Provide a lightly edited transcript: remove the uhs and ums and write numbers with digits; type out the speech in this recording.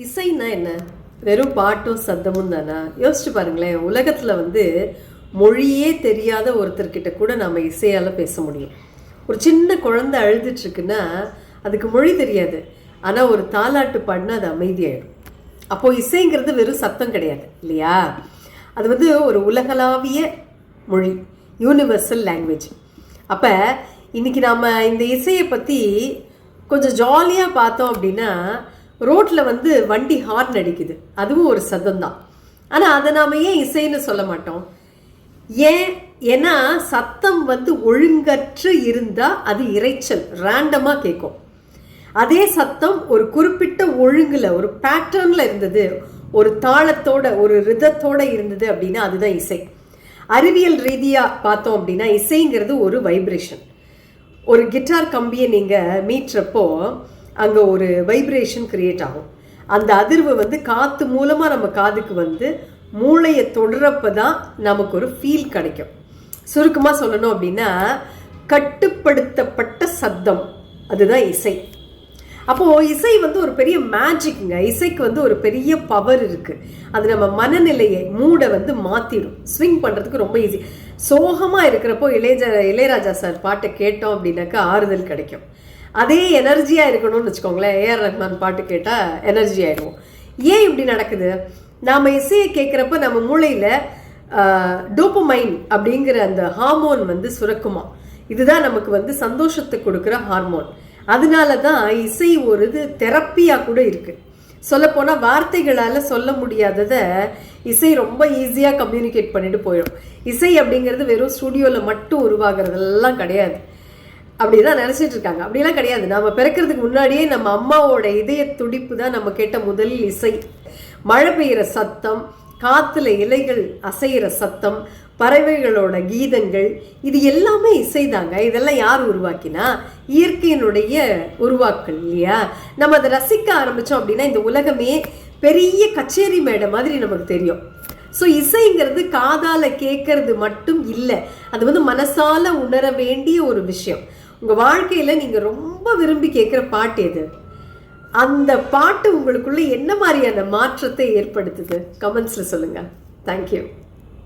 இசைன்னா என்ன? வெறும் பாட்டும் சத்தமும் தானா? யோசிச்சு பாருங்களேன். உலகத்தில் மொழியே தெரியாத ஒருத்தர்கிட்ட கூட நாம் இசையால் பேச முடியும். ஒரு சின்ன குழந்தை அழுதுட்டுருக்குன்னா அதுக்கு மொழி தெரியாது, ஆனால் ஒரு தாலாட்டு பாடினா அது அமைதியாயிடும். அப்போது இசைங்கிறது வெறும் சத்தம் கிடையாது இல்லையா? அது ஒரு உலகளாவிய மொழி, யூனிவர்சல் லாங்குவேஜ். அப்போ இன்றைக்கி நாம் இந்த இசையை பற்றி கொஞ்சம் ஜாலியாக பார்த்தோம் அப்படின்னா, ரோட்டில் வண்டி ஹார்ன் அடிக்குது, அதுவும் ஒரு சத்தம் தான். ஆனால் அதை நாம் ஏன் இசைன்னு சொல்ல மாட்டோம்? ஏன்னா சத்தம் ஒழுங்கற்று இருந்தால் அது இறைச்சல், ரேண்டமாக கேட்கும். அதே சத்தம் ஒரு குறிப்பிட்ட ஒழுங்கில், ஒரு பேட்டர்னில் இருந்தது, ஒரு தாளத்தோட, ஒரு ரிதத்தோட இருந்தது அப்படின்னா அதுதான் இசை. அறிவியல் ரீதியாக பார்த்தோம் அப்படின்னா இசைங்கிறது ஒரு வைப்ரேஷன். ஒரு கிட்டார் கம்பியை நீங்கள் மீட்டுறப்போ அங்கே ஒரு வைப்ரேஷன் கிரியேட் ஆகும். அந்த அதிர்வு காற்று மூலமாக நம்ம காதுக்கு மூளையை தொடுறப்ப தான் நமக்கு ஒரு ஃபீல் கிடைக்கும். சுருக்கமாக சொல்லணும் அப்படின்னா கட்டுப்படுத்தப்பட்ட சத்தம், அதுதான் இசை. அப்போது இசை ஒரு பெரிய மேஜிக்ங்க. இசைக்கு ஒரு பெரிய பவர் இருக்குது. அது நம்ம மனநிலையை, மூடை மாற்றிடும். ஸ்விங் பண்ணுறதுக்கு ரொம்ப ஈஸி. சோகமாக இருக்கிறப்போ இளையராஜா சார் பாட்டை கேட்டோம் அப்படின்னாக்கா ஆறுதல் கிடைக்கும். அதே எனர்ஜியாக இருக்கணும்னு வச்சுக்கோங்களேன், ஏஆர் ரஹ்மான் பாட்டு கேட்டால் எனர்ஜி ஆகிடுவோம். ஏன் இப்படி நடக்குது? நாம் இசையை கேட்குறப்ப நம்ம மூளையில் டோபமைன் அப்படிங்கிற அந்த ஹார்மோன் சுரக்குமா. இதுதான் நமக்கு சந்தோஷத்தை கொடுக்குற ஹார்மோன். அதனால தான் இசை ஒரு தெரப்பியாக கூட இருக்குது. சொல்லப்போனால் வார்த்தைகளால் சொல்ல முடியாததை இசை ரொம்ப ஈஸியாக கம்யூனிகேட் பண்ணிட்டு போயிடும். இசை அப்படிங்கிறது வெறும் ஸ்டூடியோவில் மட்டும் உருவாகிறதெல்லாம் கிடையாது. அப்படிதான் நினச்சிட்டு இருக்காங்க. அப்படிலாம் கிடையாது. நம்ம பிறக்கிறதுக்கு முன்னாடியே நம்ம அம்மாவோட இதய துடிப்பு தான் நம்ம கேட்ட முதல் இசை. மழை பெய்கிற சத்தம், காற்றுல இலைகள் அசைகிற சத்தம், பறவைகளோட கீதங்கள், இது எல்லாமே இசைதாங்க. இதெல்லாம் யார் உருவாக்கினா? இயற்கையினுடைய உருவாக்கல் இல்லையா? நம்ம அதை ரசிக்க ஆரம்பித்தோம் அப்படின்னா இந்த உலகமே பெரிய கச்சேரி மேடை மாதிரி நமக்கு தெரியும். ஸோ இசைங்கிறது காதால் கேட்கறது மட்டும் இல்லை, அது மனசால உணர வேண்டிய ஒரு விஷயம். உங்கள் வாழ்க்கையில் நீங்கள் ரொம்ப விரும்பி கேட்குற பாட்டு எது? அந்த பாட்டு உங்களுக்குள்ள என்ன மாதிரியான மாற்றத்தை ஏற்படுத்துது? கமெண்ட்ஸில் சொல்லுங்கள். தேங்க்யூ.